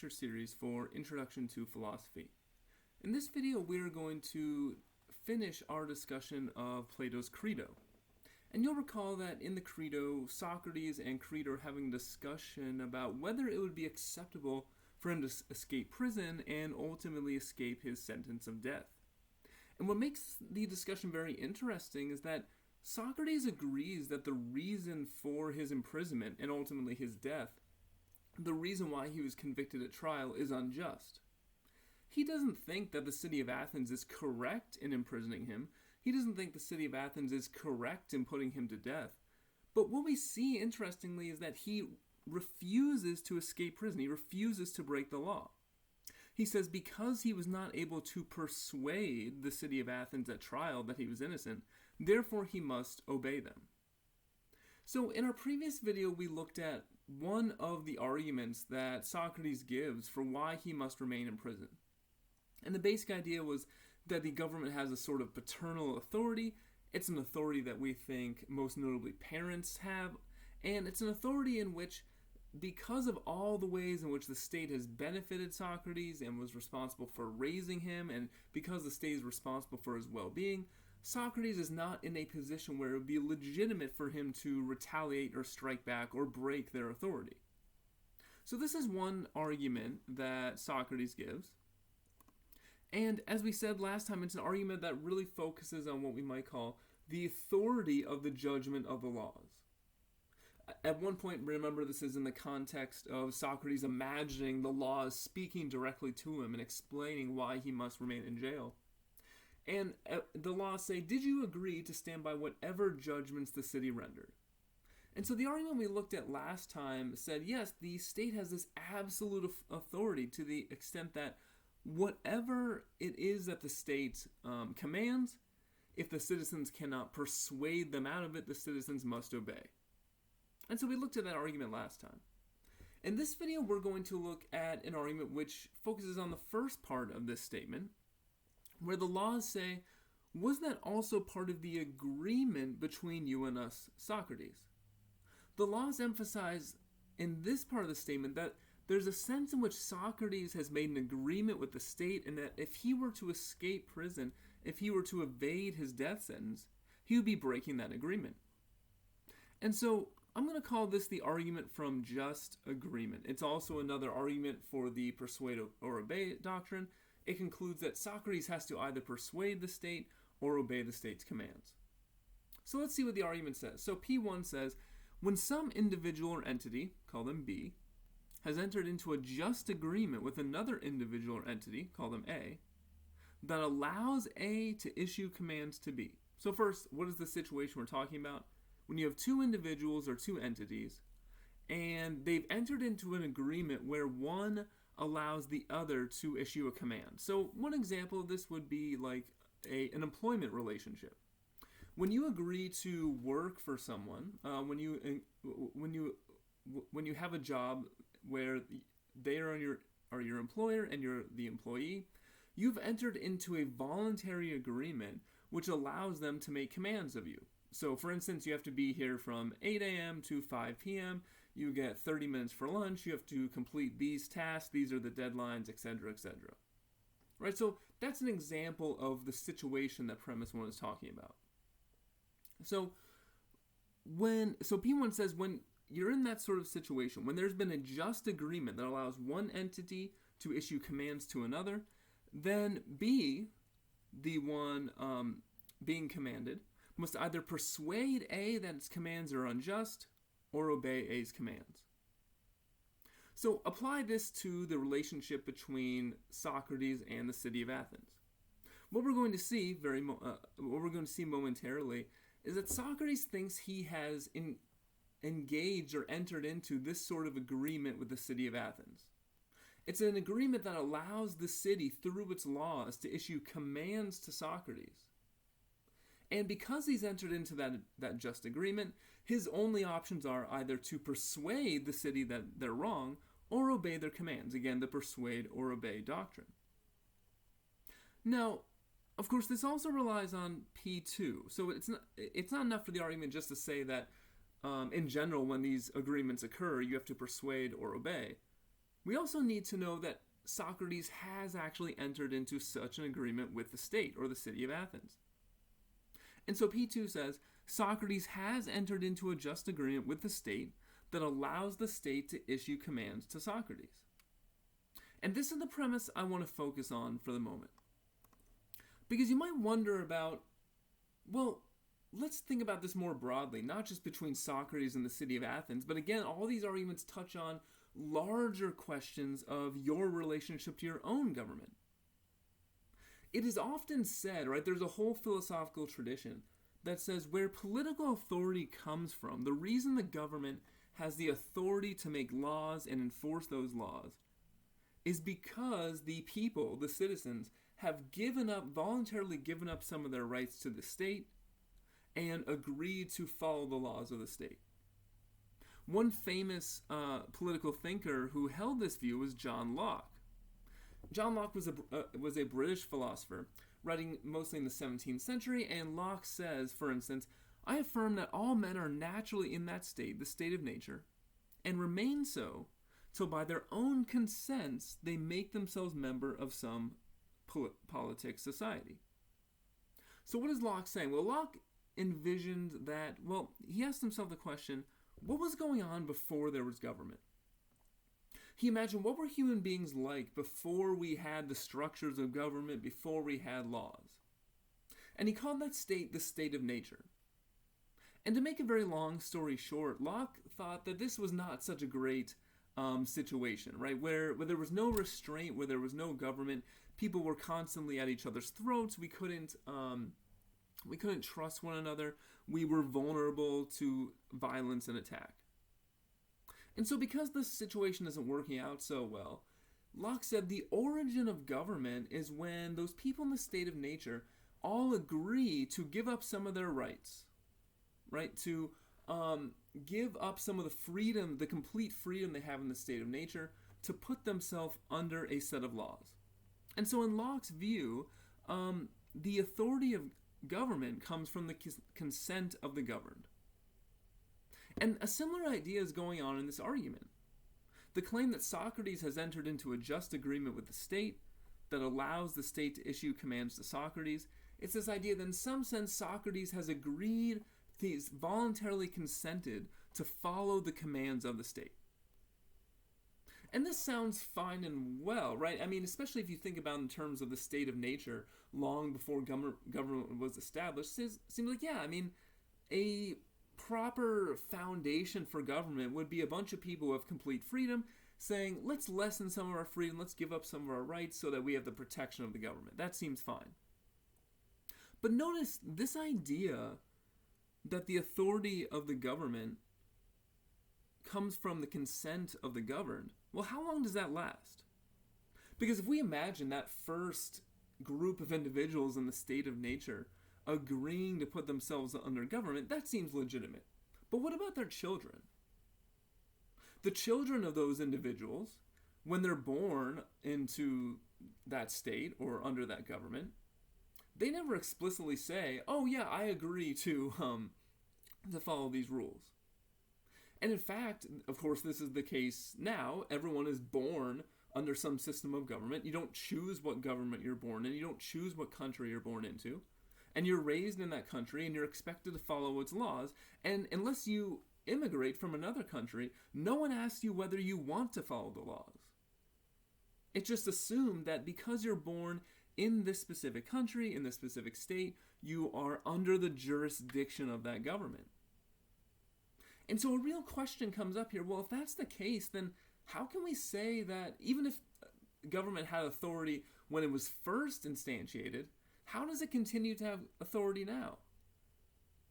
lecture series for Introduction to Philosophy. In this video, we're going to finish our discussion of Plato's Crito. And you'll recall that in the Crito, Socrates and Crito are having a discussion about whether it would be acceptable for him to escape prison and ultimately escape his sentence of death. And what makes the discussion very interesting is that Socrates agrees that the reason for his imprisonment and ultimately his death, the reason why he was convicted at trial, is unjust. He doesn't think that the city of Athens is correct in imprisoning him. He doesn't think the city of Athens is correct in putting him to death. But what we see, interestingly, is that he refuses to escape prison. He refuses to break the law. He says because he was not able to persuade the city of Athens at trial that he was innocent, therefore he must obey them. So in our previous video, we looked at one of the arguments that Socrates gives for why he must remain in prison. And the basic idea was that the government has a sort of paternal authority. It's an authority that we think most notably parents have, and it's an authority in which, because of all the ways in which the state has benefited Socrates and was responsible for raising him, and because the state is responsible for his well-being, Socrates is not in a position where it would be legitimate for him to retaliate or strike back or break their authority. So this is one argument that Socrates gives. And as we said last time, it's an argument that really focuses on what we might call the authority of the judgment of the laws. At one point, remember, this is in the context of Socrates imagining the laws speaking directly to him and explaining why he must remain in jail. And the laws say, did you agree to stand by whatever judgments the city rendered? And so the argument we looked at last time said, yes, the state has this absolute authority to the extent that whatever it is that the state commands, if the citizens cannot persuade them out of it, the citizens must obey. And so we looked at that argument last time. In this video, we're going to look at an argument which focuses on the first part of this statement, where the laws say, was that also part of the agreement between you and us, Socrates? The laws emphasize in this part of the statement that there's a sense in which Socrates has made an agreement with the state, and that if he were to escape prison, if he were to evade his death sentence, he would be breaking that agreement. And so I'm going to call this the argument from just agreement. It's also another argument for the persuade or obey doctrine. It concludes that Socrates has to either persuade the state or obey the state's commands. So let's see what the argument says. So P1 says, when some individual or entity, call them B, has entered into a just agreement with another individual or entity, call them A, that allows A to issue commands to B. So first, what is the situation we're talking about? When you have two individuals or two entities, and they've entered into an agreement where one allows the other to issue a command. So one example of this would be like an employment relationship. When you agree to work for someone, when you have a job where they are your employer and you're the employee, you've entered into a voluntary agreement which allows them to make commands of you. So, for instance, you have to be here from 8 a.m. to 5 p.m. You get 30 minutes for lunch. You have to complete these tasks. These are the deadlines, etc., etc. Right? So that's an example of the situation that premise 1 is talking about. So P1 says when you're in that sort of situation, when there's been a just agreement that allows one entity to issue commands to another, then B, the one being commanded, must either persuade A that its commands are unjust or obey A's commands. So apply this to the relationship between Socrates and the city of Athens. What we're going to see momentarily is that Socrates thinks he has engaged or entered into this sort of agreement with the city of Athens. It's an agreement that allows the city, through its laws, to issue commands to Socrates. And because he's entered into that just agreement, his only options are either to persuade the city that they're wrong or obey their commands. Again, the persuade or obey doctrine. Now, of course, this also relies on P2. So it's not enough for the argument just to say that in general, when these agreements occur, you have to persuade or obey. we also need to know that Socrates has actually entered into such an agreement with the state, or the city of Athens. And so P2 says, Socrates has entered into a just agreement with the state that allows the state to issue commands to Socrates. And this is the premise I want to focus on for the moment. Because you might wonder about, well, let's think about this more broadly, not just between Socrates and the city of Athens, but again, all these arguments touch on larger questions of your relationship to your own government. It is often said, right, there's a whole philosophical tradition that says where political authority comes from, the reason the government has the authority to make laws and enforce those laws is because the people, the citizens, have voluntarily given up some of their rights to the state and agreed to follow the laws of the state. One famous political thinker who held this view was John Locke. John Locke was a British philosopher, writing mostly in the 17th century, and Locke says, for instance, I affirm that all men are naturally in that state, the state of nature, and remain so till by their own consents they make themselves member of some politic society. So what is Locke saying? Well, Locke envisioned that, he asked himself the question, what was going on before there was government? He imagined what were human beings like before we had the structures of government, before we had laws. And he called that state the state of nature. And to make a very long story short, Locke thought that this was not such a great situation, right? Where there was no restraint, where there was no government, people were constantly at each other's throats. We couldn't trust one another. We were vulnerable to violence and attack. And so because this situation isn't working out so well, Locke said the origin of government is when those people in the state of nature all agree to give up some of their rights, right? To give up some of the freedom, the complete freedom they have in the state of nature, to put themselves under a set of laws. And so in Locke's view, the authority of government comes from the consent of the governed. And a similar idea is going on in this argument. The claim that Socrates has entered into a just agreement with the state that allows the state to issue commands to Socrates, it's this idea that in some sense Socrates has agreed, he's voluntarily consented to follow the commands of the state. And this sounds fine and well, right? I mean, especially if you think about in terms of the state of nature long before government was established, seems like, yeah, I mean, a proper foundation for government would be a bunch of people who have complete freedom saying, let's lessen some of our freedom, let's give up some of our rights so that we have the protection of the government. That seems fine. But notice this idea that the authority of the government comes from the consent of the governed. Well, how long does that last? Because if we imagine that first group of individuals in the state of nature agreeing to put themselves under government, that seems legitimate. But what about their children? The children of those individuals, when they're born into that state or under that government, they never explicitly say, oh yeah, I agree to follow these rules. And in fact, of course, this is the case now. Everyone is born under some system of government. You don't choose what government you're born in. You don't choose what country you're born into. And you're raised in that country and you're expected to follow its laws. And unless you immigrate from another country, no one asks you whether you want to follow the laws. It's just assumed that because you're born in this specific country, in this specific state, you are under the jurisdiction of that government. And so a real question comes up here. Well, if that's the case, then how can we say that even if government had authority when it was first instantiated, how does it continue to have authority now?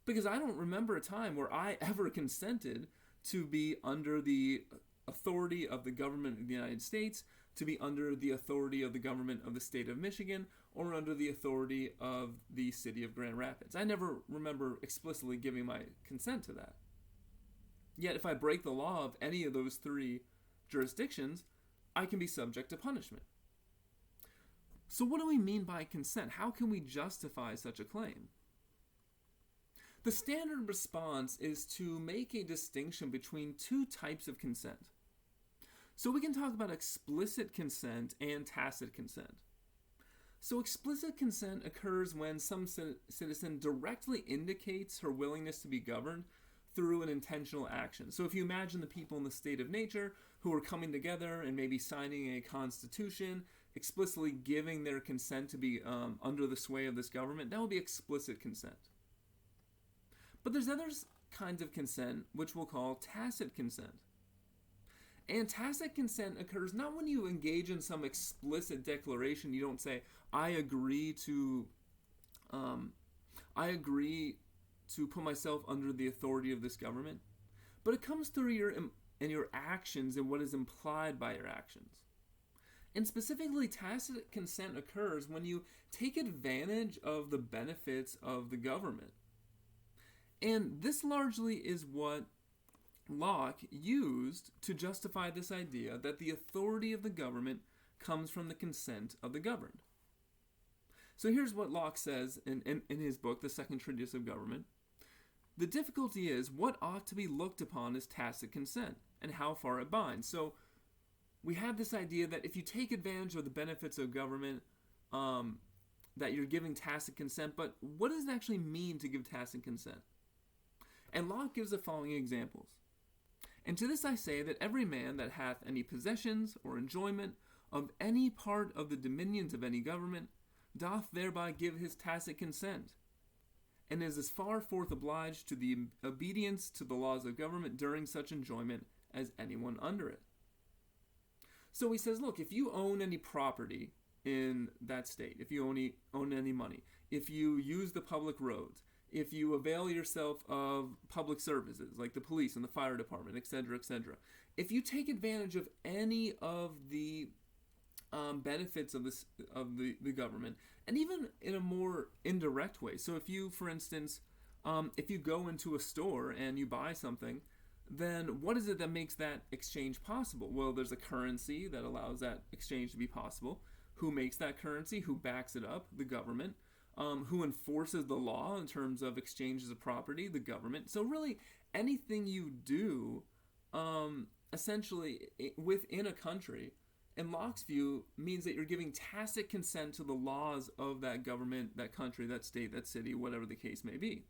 Because I don't remember a time where I ever consented to be under the authority of the government of the United States, to be under the authority of the government of the state of Michigan, or under the authority of the city of Grand Rapids. I never remember explicitly giving my consent to that. Yet if I break the law of any of those three jurisdictions, I can be subject to punishment. So what do we mean by consent? How can we justify such a claim? The standard response is to make a distinction between two types of consent. So we can talk about explicit consent and tacit consent. So explicit consent occurs when some citizen directly indicates her willingness to be governed through an intentional action. So if you imagine the people in the state of nature who are coming together and maybe signing a constitution, explicitly giving their consent to be under the sway of this government, that would be explicit consent. But there's other kinds of consent which we'll call tacit consent. And tacit consent occurs not when you engage in some explicit declaration. You don't say, I agree to put myself under the authority of this government. But it comes through your actions and what is implied by your actions. And specifically, tacit consent occurs when you take advantage of the benefits of the government. And this largely is what Locke used to justify this idea that the authority of the government comes from the consent of the governed. So here's what Locke says in his book, The Second Treatise of Government. The difficulty is what ought to be looked upon as tacit consent and how far it binds. So we have this idea that if you take advantage of the benefits of government, that you're giving tacit consent, but what does it actually mean to give tacit consent? And Locke gives the following examples. And to this I say that every man that hath any possessions or enjoyment of any part of the dominions of any government doth thereby give his tacit consent, and is as far forth obliged to the obedience to the laws of government during such enjoyment as anyone under it. So he says, look, if you own any property in that state, if you own any money, if you use the public roads, if you avail yourself of public services like the police and the fire department, etc., etc., if you take advantage of any of the benefits of the government, and even in a more indirect way. So if you, for instance, if you go into a store and you buy something, then what is it that makes that exchange possible? Well, there's a currency that allows that exchange to be possible. Who makes that currency? Who backs it up? The government. Who enforces the law in terms of exchanges of property? The government. So really, anything you do, essentially, within a country, in Locke's view, means that you're giving tacit consent to the laws of that government, that country, that state, that city, whatever the case may be.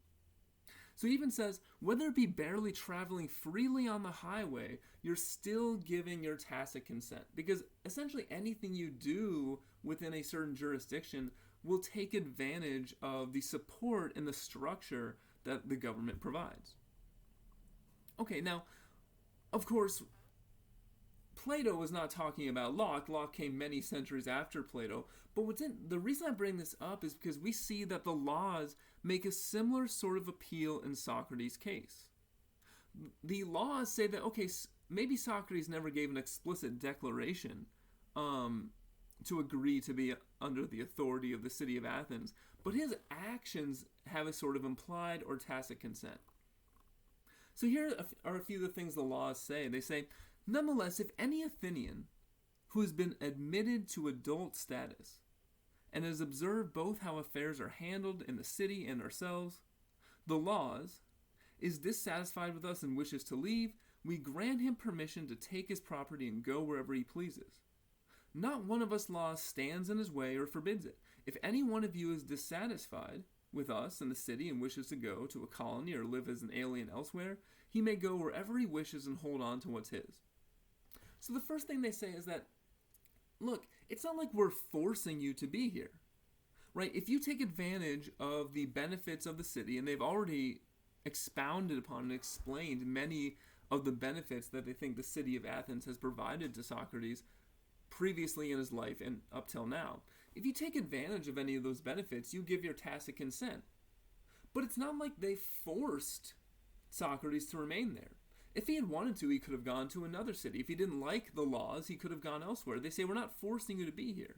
So he even says, whether it be barely traveling freely on the highway, you're still giving your tacit consent. Because essentially anything you do within a certain jurisdiction will take advantage of the support and the structure that the government provides. Okay, now, of course, Plato was not talking about Locke. Locke came many centuries after Plato. But the reason I bring this up is because we see that the laws make a similar sort of appeal in Socrates' case. The laws say that, okay, maybe Socrates never gave an explicit declaration to agree to be under the authority of the city of Athens, but his actions have a sort of implied or tacit consent. So here are a few of the things the laws say. They say, nonetheless, if any Athenian who has been admitted to adult status and has observed both how affairs are handled in the city and ourselves, the laws, is dissatisfied with us and wishes to leave, we grant him permission to take his property and go wherever he pleases. Not one of us laws stands in his way or forbids it. If any one of you is dissatisfied with us in the city and wishes to go to a colony or live as an alien elsewhere, he may go wherever he wishes and hold on to what's his. So the first thing they say is that, look, it's not like we're forcing you to be here, right? If you take advantage of the benefits of the city, and they've already expounded upon and explained many of the benefits that they think the city of Athens has provided to Socrates previously in his life and up till now. If you take advantage of any of those benefits, you give your tacit consent. But it's not like they forced Socrates to remain there. If he had wanted to, he could have gone to another city. If he didn't like the laws, he could have gone elsewhere. They say, we're not forcing you to be here.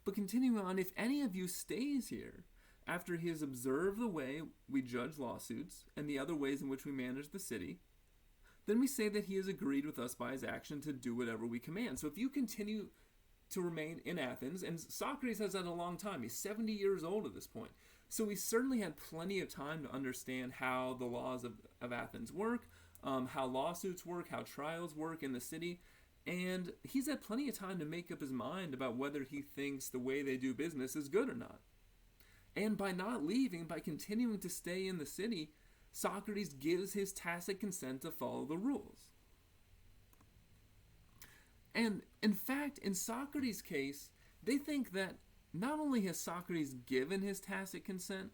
But continuing on, if any of you stays here, after he has observed the way we judge lawsuits and the other ways in which we manage the city, then we say that he has agreed with us by his action to do whatever we command. So if you continue to remain in Athens, and Socrates has had a long time, he's 70 years old at this point, so he certainly had plenty of time to understand how the laws of Athens work, how lawsuits work, how trials work in the city. and he's had plenty of time to make up his mind about whether he thinks the way they do business is good or not. And by not leaving, by continuing to stay in the city, Socrates gives his tacit consent to follow the rules. And in fact, in Socrates' case, they think that not only has Socrates given his tacit consent,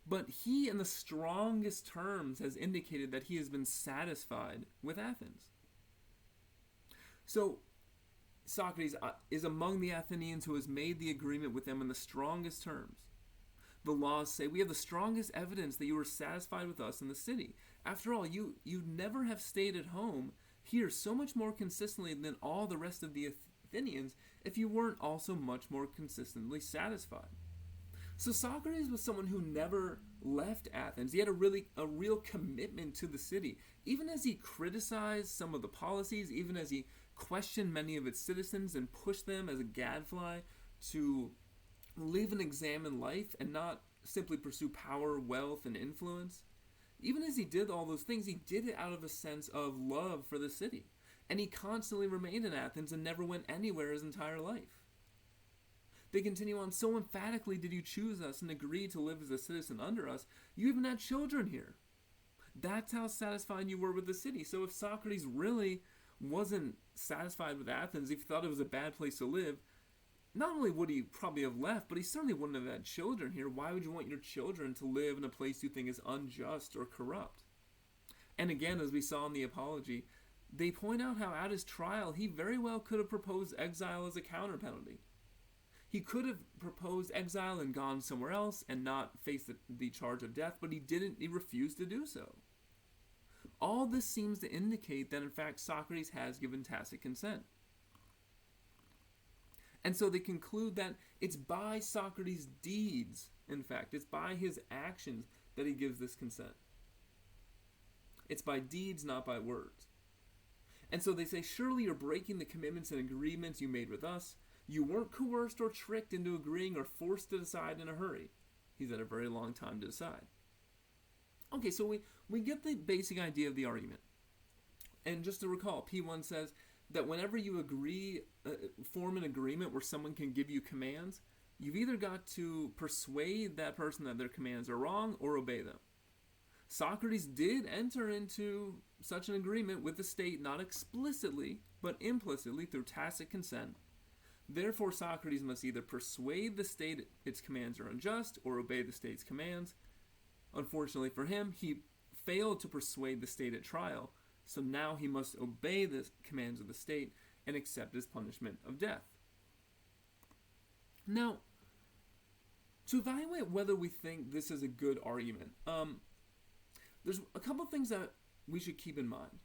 but he in the strongest terms has indicated that he has been satisfied with Athens. So Socrates is among the Athenians who has made the agreement with them in the strongest terms. The laws say, we have the strongest evidence that you were satisfied with us in the city. After all, you never have stayed at home here so much more consistently than all the rest of the Athenians if you weren't also much more consistently satisfied. So Socrates was someone who never left Athens. He had a real commitment to the city. Even as he criticized some of the policies, even as he questioned many of its citizens and pushed them as a gadfly to live an examined life and not simply pursue power, wealth, and influence. Even as he did all those things, he did it out of a sense of love for the city. And he constantly remained in Athens and never went anywhere his entire life. They continue on, so emphatically did you choose us and agree to live as a citizen under us, you even had children here. That's how satisfied you were with the city. So if Socrates really wasn't satisfied with Athens, if he thought it was a bad place to live, not only would he probably have left, but he certainly wouldn't have had children here. Why would you want your children to live in a place you think is unjust or corrupt? And again, as we saw in the Apology, they point out how at his trial, he very well could have proposed exile as a counter penalty. He could have proposed exile and gone somewhere else and not face the charge of death, but he didn't. He refused to do so. All this seems to indicate that, in fact, Socrates has given tacit consent. And so they conclude that it's by Socrates' deeds, in fact, it's by his actions that he gives this consent. It's by deeds, not by words. And so they say, surely you're breaking the commitments and agreements you made with us. You weren't coerced or tricked into agreeing or forced to decide in a hurry. He's had a very long time to decide. Okay, so we get the basic idea of the argument. And just to recall, P1 says that whenever you form an agreement where someone can give you commands, you've either got to persuade that person that their commands are wrong or obey them. Socrates did enter into such an agreement with the state, not explicitly, but implicitly through tacit consent. Therefore, Socrates must either persuade the state its commands are unjust or obey the state's commands. Unfortunately for him, he failed to persuade the state at trial, so now he must obey the commands of the state and accept his punishment of death. Now, to evaluate whether we think this is a good argument, there's a couple things that we should keep in mind.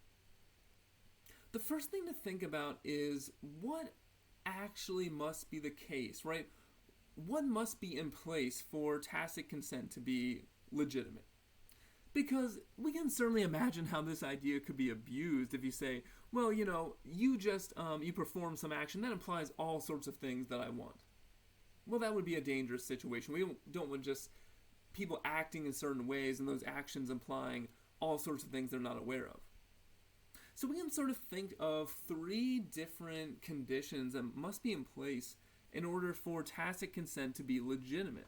The first thing to think about is what actually must be the case, right? What must be in place for tacit consent to be legitimate? Because we can certainly imagine how this idea could be abused if you say, well, you perform some action that implies all sorts of things that I want. Well, that would be a dangerous situation. We don't want just people acting in certain ways and those actions implying all sorts of things they're not aware of. So we can sort of think of three different conditions that must be in place in order for tacit consent to be legitimate.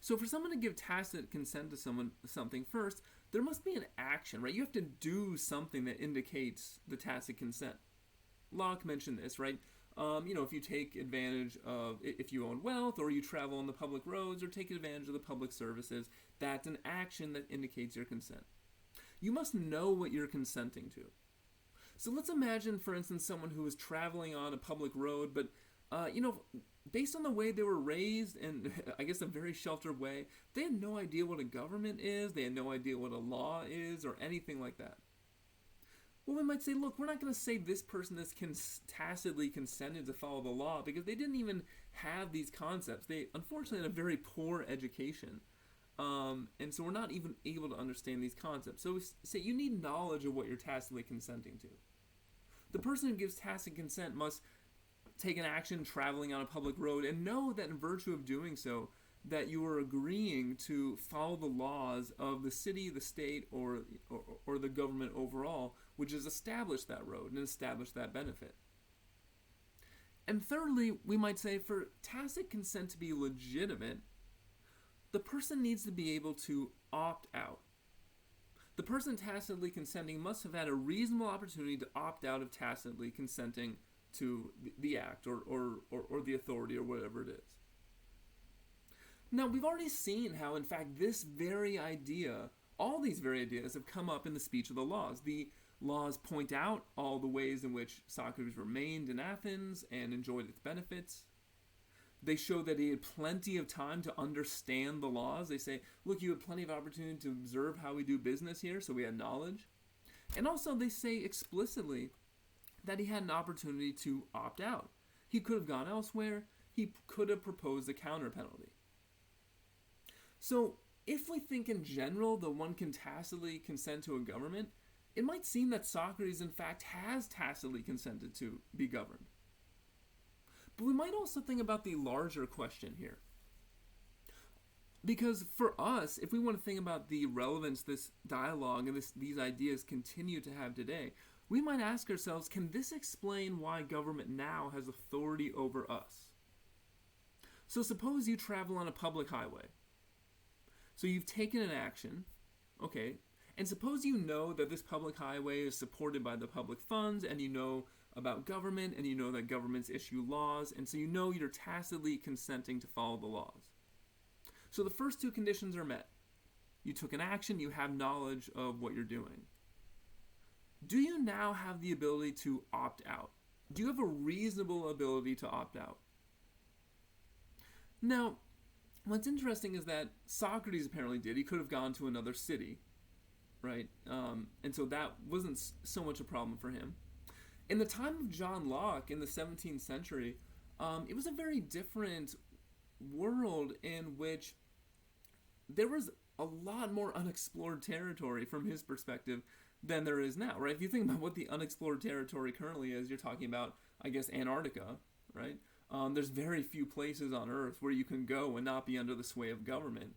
So for someone to give tacit consent to something first, there must be an action, right? You have to do something that indicates the tacit consent. Locke mentioned this, right? If you take advantage of, if you own wealth or you travel on the public roads or take advantage of the public services, that's an action that indicates your consent. You must know what you're consenting to. So let's imagine, for instance, someone who is traveling on a public road, but, based on the way they were raised in, I guess, a very sheltered way, they had no idea what a government is, they had no idea what a law is, or anything like that. Well, we might say, look, we're not going to say this person is tacitly consented to follow the law because they didn't even have these concepts. They, unfortunately, had a very poor education. And so we're not even able to understand these concepts. So we say you need knowledge of what you're tacitly consenting to. The person who gives tacit consent must take an action traveling on a public road and know that in virtue of doing so, that you are agreeing to follow the laws of the city, the state, or the government overall, which has established that road and established that benefit. And thirdly, we might say for tacit consent to be legitimate, the person needs to be able to opt out. The person tacitly consenting must have had a reasonable opportunity to opt out of tacitly consenting to the act or the authority or whatever it is. Now, we've already seen how, in fact, this very idea, all these very ideas have come up in the speech of the laws. The laws point out all the ways in which Socrates remained in Athens and enjoyed its benefits. They show that he had plenty of time to understand the laws. They say, look, you had plenty of opportunity to observe how we do business here, so we had knowledge. And also they say explicitly that he had an opportunity to opt out. He could have gone elsewhere. He could have proposed a counter penalty. So if we think in general that one can tacitly consent to a government, it might seem that Socrates in fact has tacitly consented to be governed. But we might also think about the larger question here. Because for us, if we want to think about the relevance this dialogue and these ideas continue to have today, we might ask ourselves, can this explain why government now has authority over us? So suppose you travel on a public highway. So you've taken an action, okay, and suppose you know that this public highway is supported by the public funds, and you know about government, and you know that governments issue laws, and so you know you're tacitly consenting to follow the laws. So the first two conditions are met. You took an action, you have knowledge of what you're doing. Do you now have the ability to opt out? Do you have a reasonable ability to opt out? Now, what's interesting is that Socrates apparently did. He could have gone to another city, right? And so that wasn't so much a problem for him. In the time of John Locke in the 17th century, it was a very different world in which there was a lot more unexplored territory from his perspective than there is now, right? If you think about what the unexplored territory currently is, you're talking about, I guess, Antarctica, right? There's very few places on Earth where you can go and not be under the sway of government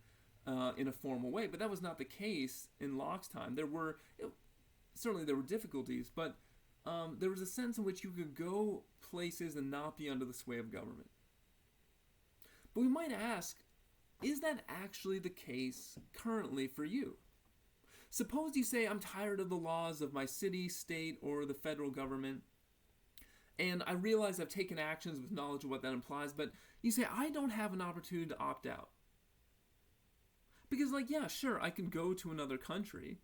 in a formal way. But that was not the case in Locke's time. Certainly there were difficulties, but there was a sense in which you could go places and not be under the sway of government. But we might ask, is that actually the case currently for you? Suppose you say, I'm tired of the laws of my city, state, or the federal government, and I realize I've taken actions with knowledge of what that implies, but you say, I don't have an opportunity to opt out. Because, yeah, sure, I can go to another country,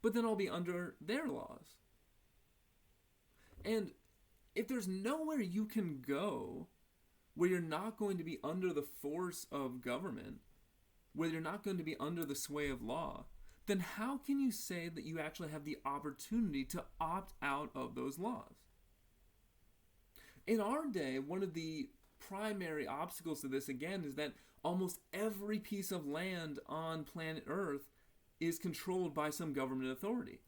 but then I'll be under their laws. And if there's nowhere you can go where you're not going to be under the force of government, where you're not going to be under the sway of law, then how can you say that you actually have the opportunity to opt out of those laws? In our day, one of the primary obstacles to this, again, is that almost every piece of land on planet Earth is controlled by some government authority.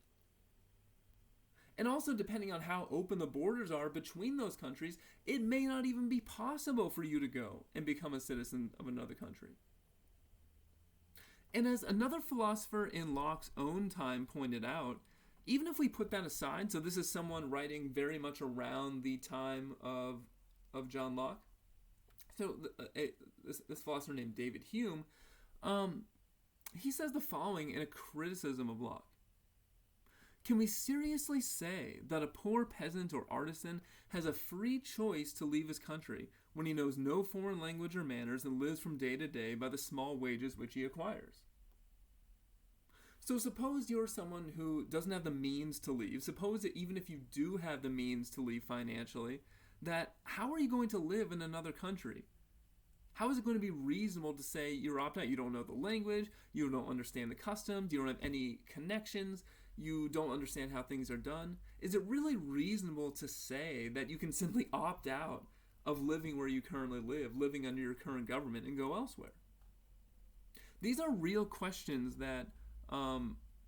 And also, depending on how open the borders are between those countries, it may not even be possible for you to go and become a citizen of another country. And as another philosopher in Locke's own time pointed out, even if we put that aside, so this is someone writing very much around the time of John Locke. So this philosopher named David Hume, he says the following in a criticism of Locke. Can we seriously say that a poor peasant or artisan has a free choice to leave his country when he knows no foreign language or manners and lives from day to day by the small wages which he acquires? So suppose you're someone who doesn't have the means to leave. Suppose that even if you do have the means to leave financially, that how are you going to live in another country? How is it going to be reasonable to say you're opt out? You don't know the language, you don't understand the customs, you don't have any connections, you don't understand how things are done. Is it really reasonable to say that you can simply opt out of living where you currently live, living under your current government, and go elsewhere? These are real questions that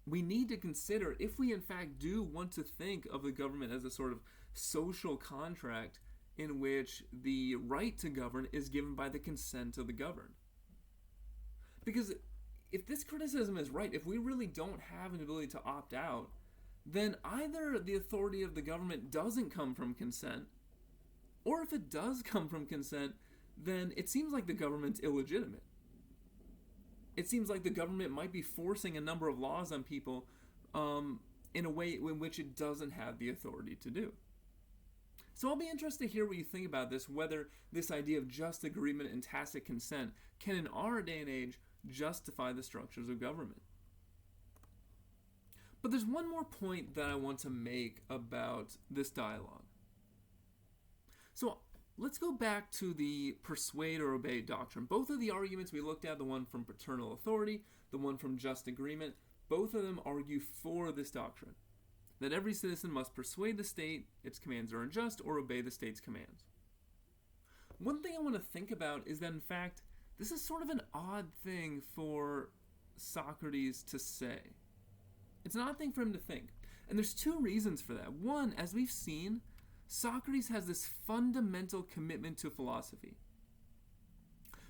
we need to consider if we in fact do want to think of the government as a sort of social contract in which the right to govern is given by the consent of the governed. Because if this criticism is right, if we really don't have an ability to opt out, then either the authority of the government doesn't come from consent, or if it does come from consent, then it seems like the government's illegitimate. It seems like the government might be forcing a number of laws on people in a way in which it doesn't have the authority to do. So I'll be interested to hear what you think about this, whether this idea of just agreement and tacit consent can in our day and age justify the structures of government. But there's one more point that I want to make about this dialogue. So let's go back to the persuade or obey doctrine. Both of the arguments we looked at, the one from paternal authority, the one from just agreement, both of them argue for this doctrine, that every citizen must persuade the state its commands are unjust or obey the state's commands. One thing I want to think about is that, in fact, this is sort of an odd thing for Socrates to say. It's an odd thing for him to think. And there's two reasons for that. One, as we've seen, Socrates has this fundamental commitment to philosophy.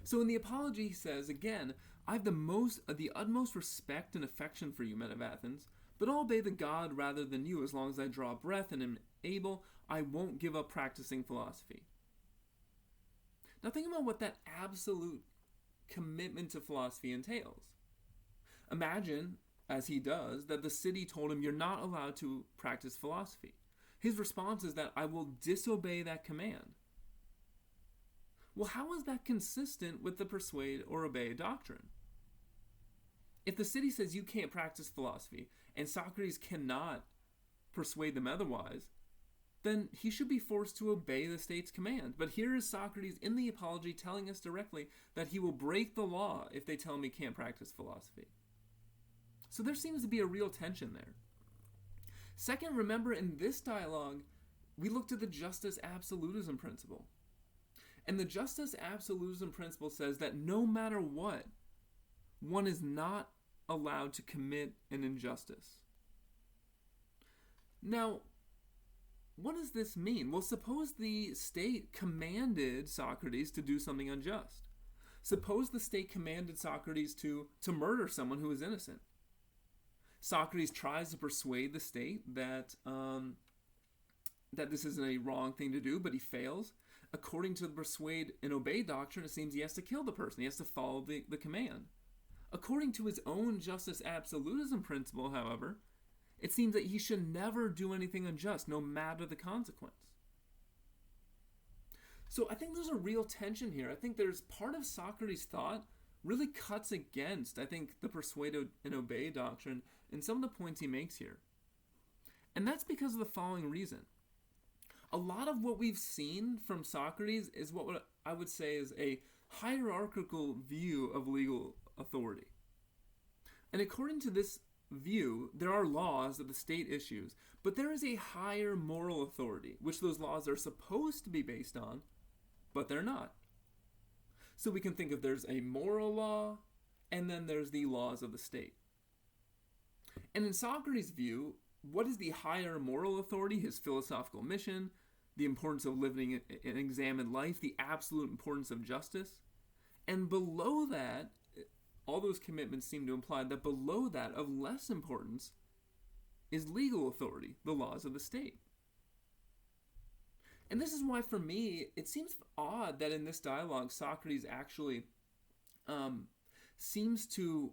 So in the Apology, he says, again, I have the utmost respect and affection for you, men of Athens, but I'll obey the god rather than you. As long as I draw breath and am able, I won't give up practicing philosophy. Now think about what that absolute commitment to philosophy entails. Imagine, as he does, that the city told him, you're not allowed to practice philosophy. His response is that I will disobey that command. Well, how is that consistent with the persuade or obey doctrine? If the city says you can't practice philosophy, and Socrates cannot persuade them otherwise, then he should be forced to obey the state's command. But here is Socrates in the Apology telling us directly that he will break the law if they tell him he can't practice philosophy. So there seems to be a real tension there. Second, remember in this dialogue, we looked at the Justus Absolutism principle. And the Justus Absolutism principle says that no matter what, one is not allowed to commit an injustice. Now, what does this mean? Well, suppose the state commanded Socrates to do something unjust. Suppose the state commanded Socrates to murder someone who is innocent. Socrates tries to persuade the state that this isn't a wrong thing to do, but he fails. According to the persuade and obey doctrine, it seems he has to kill the person. He has to follow the command. According to his own Justus Absolutism principle, however, it seems that he should never do anything unjust, no matter the consequence. So I think there's a real tension here. I think there's part of Socrates' thought really cuts against, I think, the persuade and obey doctrine and some of the points he makes here. And that's because of the following reason. A lot of what we've seen from Socrates is what I would say is a hierarchical view of legal authority. And according to this view, there are laws that the state issues, but there is a higher moral authority, which those laws are supposed to be based on, but they're not. So we can think of there's a moral law, and then there's the laws of the state. And in Socrates' view, what is the higher moral authority? His philosophical mission, the importance of living an examined life, the absolute importance of justice. And below that, all those commitments seem to imply that below that, of less importance, is legal authority, the laws of the state. And this is why, for me, it seems odd that in this dialogue, Socrates actually seems to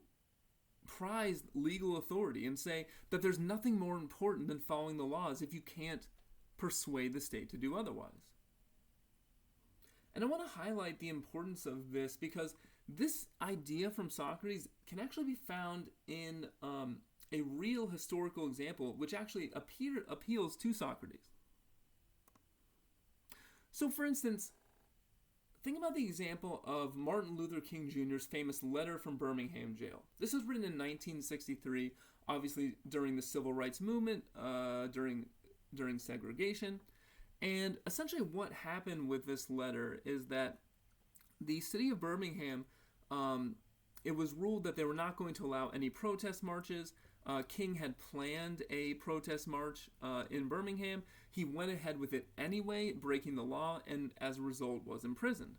prize legal authority and say that there's nothing more important than following the laws if you can't persuade the state to do otherwise. And I want to highlight the importance of this because this idea from Socrates can actually be found in a real historical example which actually appeals to Socrates. So, for instance, think about the example of Martin Luther King Jr.'s famous letter from Birmingham jail. This was written in 1963, obviously during the Civil Rights Movement, during segregation. And essentially what happened with this letter is that the city of Birmingham, it was ruled that they were not going to allow any protest marches. King had planned a protest march in Birmingham. He went ahead with it anyway, breaking the law, and as a result was imprisoned.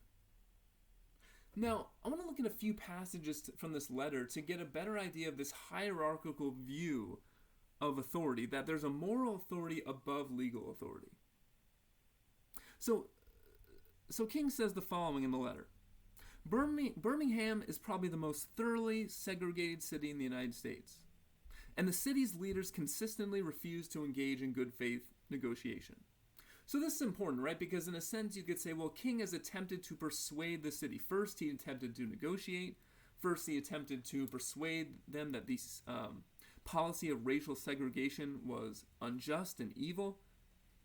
Now, I want to look at a few passages from this letter to get a better idea of this hierarchical view of authority, that there's a moral authority above legal authority. So King says the following in the letter. Birmingham is probably the most thoroughly segregated city in the United States, and the city's leaders consistently refuse to engage in good faith negotiation. So this is important, right? Because in a sense you could say, well, King has attempted to persuade the city. First, he attempted to negotiate. First, he attempted to persuade them that this policy of racial segregation was unjust and evil,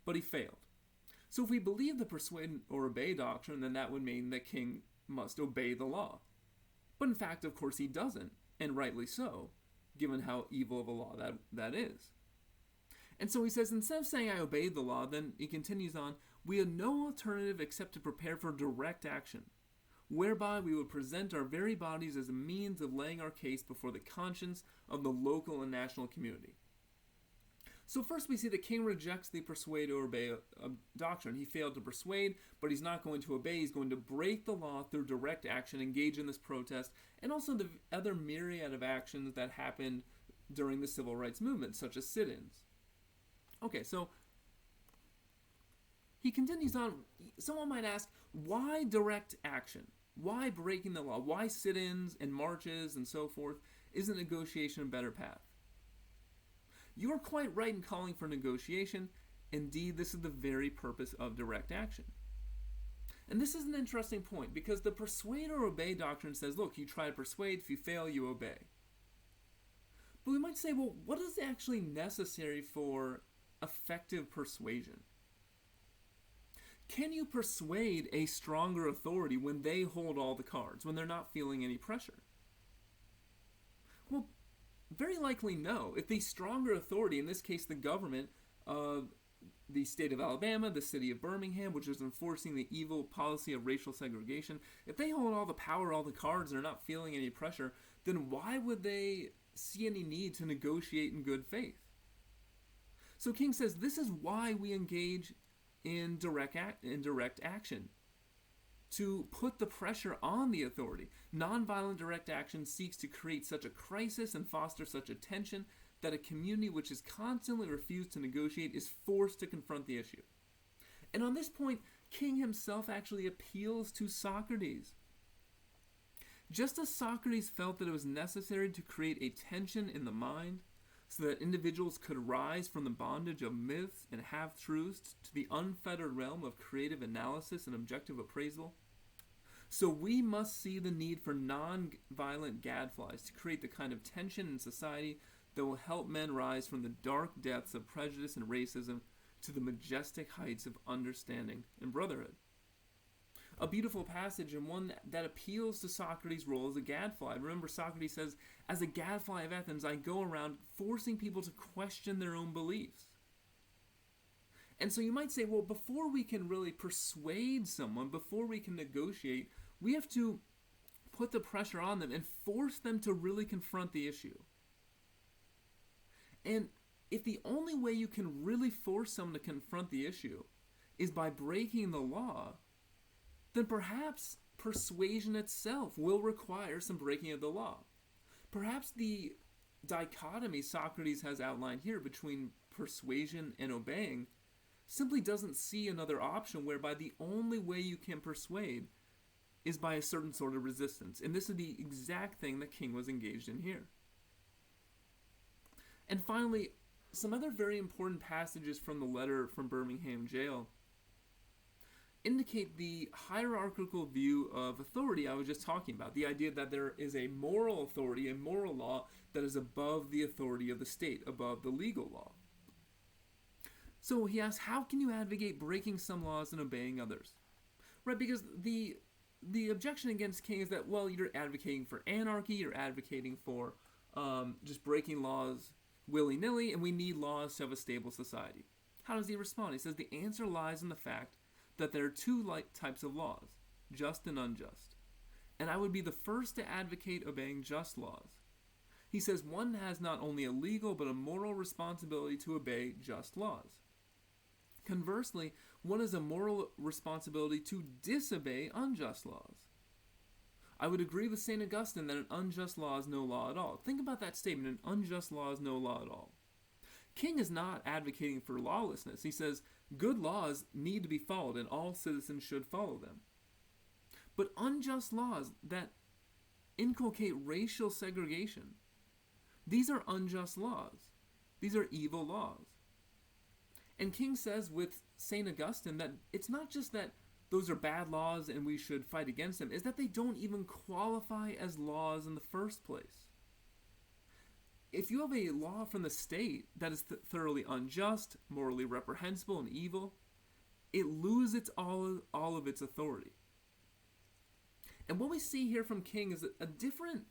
but he failed. So if we believe the persuade or obey doctrine, then that would mean that King must obey the law. But in fact, of course, he doesn't, and rightly so, given how evil of a law that is. And so he says, instead of saying I obeyed the law, then he continues on, we had no alternative except to prepare for direct action, whereby we would present our very bodies as a means of laying our case before the conscience of the local and national community. So first we see that King rejects the persuade or obey doctrine. He failed to persuade, but he's not going to obey. He's going to break the law through direct action, engage in this protest, and also the other myriad of actions that happened during the civil rights movement, such as sit-ins. Okay, so he continues on. Someone might ask, why direct action? Why breaking the law? Why sit-ins and marches and so forth? Isn't negotiation a better path? You are quite right in calling for negotiation. Indeed, this is the very purpose of direct action. And this is an interesting point, because the persuade or obey doctrine says, look, you try to persuade, if you fail, you obey. But we might say, well, what is actually necessary for effective persuasion? Can you persuade a stronger authority when they hold all the cards, when they're not feeling any pressure? Well, very likely no. If the stronger authority, in this case the government of the state of Alabama, the city of Birmingham, which is enforcing the evil policy of racial segregation, if they hold all the power, all the cards, and are not feeling any pressure, then why would they see any need to negotiate in good faith? So King says this is why we engage in direct action, to put the pressure on the authority. Nonviolent direct action seeks to create such a crisis and foster such a tension that a community which has constantly refused to negotiate is forced to confront the issue. And on this point, King himself actually appeals to Socrates. Just as Socrates felt that it was necessary to create a tension in the mind so that individuals could rise from the bondage of myths and half-truths to the unfettered realm of creative analysis and objective appraisal, so we must see the need for non-violent gadflies to create the kind of tension in society that will help men rise from the dark depths of prejudice and racism to the majestic heights of understanding and brotherhood. A beautiful passage, and one that appeals to Socrates' role as a gadfly. Remember, Socrates says, as a gadfly of Athens, I go around forcing people to question their own beliefs. And so you might say, well, before we can really persuade someone, before we can negotiate, we have to put the pressure on them and force them to really confront the issue. And if the only way you can really force someone to confront the issue is by breaking the law, then perhaps persuasion itself will require some breaking of the law. Perhaps the dichotomy Socrates has outlined here between persuasion and obeying simply doesn't see another option whereby the only way you can persuade is by a certain sort of resistance. And this is the exact thing that King was engaged in here. And finally, some other very important passages from the letter from Birmingham jail indicate the hierarchical view of authority I was just talking about. The idea that there is a moral authority, a moral law that is above the authority of the state, above the legal law. So he asks, how can you advocate breaking some laws and obeying others? Right, because the objection against King is that, well, you're advocating for anarchy, you're advocating for just breaking laws willy-nilly, and we need laws to have a stable society. How does he respond? He says the answer lies in the fact that there are two types of laws, just and unjust. And I would be the first to advocate obeying just laws. He says one has not only a legal but a moral responsibility to obey just laws. Conversely, one has a moral responsibility to disobey unjust laws. I would agree with St. Augustine that an unjust law is no law at all. Think about that statement, an unjust law is no law at all. King is not advocating for lawlessness. He says good laws need to be followed and all citizens should follow them. But unjust laws that inculcate racial segregation, these are unjust laws. These are evil laws. And King says with St. Augustine that it's not just that those are bad laws and we should fight against them, is that they don't even qualify as laws in the first place. If you have a law from the state that is thoroughly unjust, morally reprehensible, and evil, it loses all of its authority. And what we see here from King is a different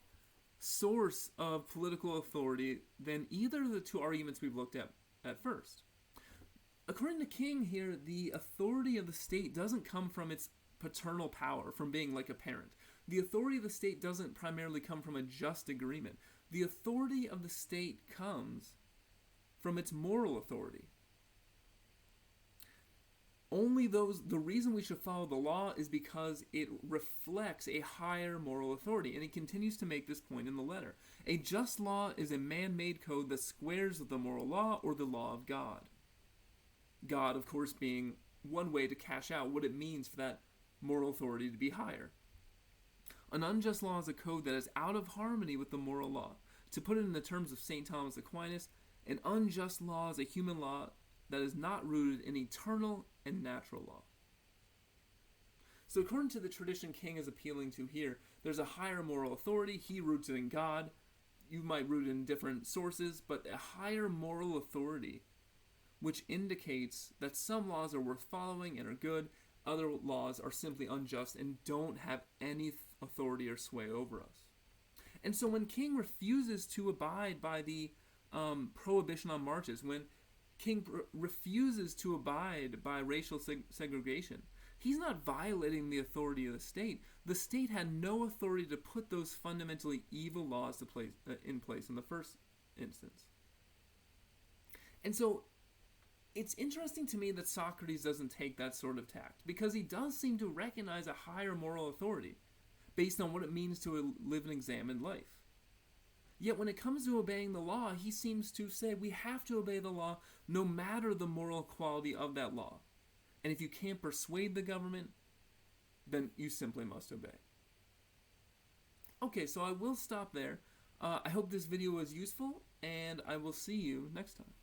source of political authority than either of the two arguments we've looked at first. According to King here, the authority of the state doesn't come from its paternal power, from being like a parent. The authority of the state doesn't primarily come from a just agreement. The authority of the state comes from its moral authority. The reason we should follow the law is because it reflects a higher moral authority. And he continues to make this point in the letter. A just law is a man-made code that squares with the moral law or the law of God. God, of course, being one way to cash out what it means for that moral authority to be higher. An unjust law is a code that is out of harmony with the moral law. To put it in the terms of St. Thomas Aquinas, an unjust law is a human law that is not rooted in eternal and natural law. So according to the tradition King is appealing to here, there's a higher moral authority. He roots it in God. You might root it in different sources, but a higher moral authority which indicates that some laws are worth following and are good, other laws are simply unjust and don't have any authority or sway over us. And so when King refuses to abide by the prohibition on marches, when King refuses to abide by racial segregation, he's not violating the authority of the state. The state had no authority to put those fundamentally evil laws in place in the first instance. And so it's interesting to me that Socrates doesn't take that sort of tact, because he does seem to recognize a higher moral authority based on what it means to live an examined life. Yet when it comes to obeying the law, he seems to say we have to obey the law no matter the moral quality of that law. And if you can't persuade the government, then you simply must obey. Okay, so I will stop there. I hope this video was useful, and I will see you next time.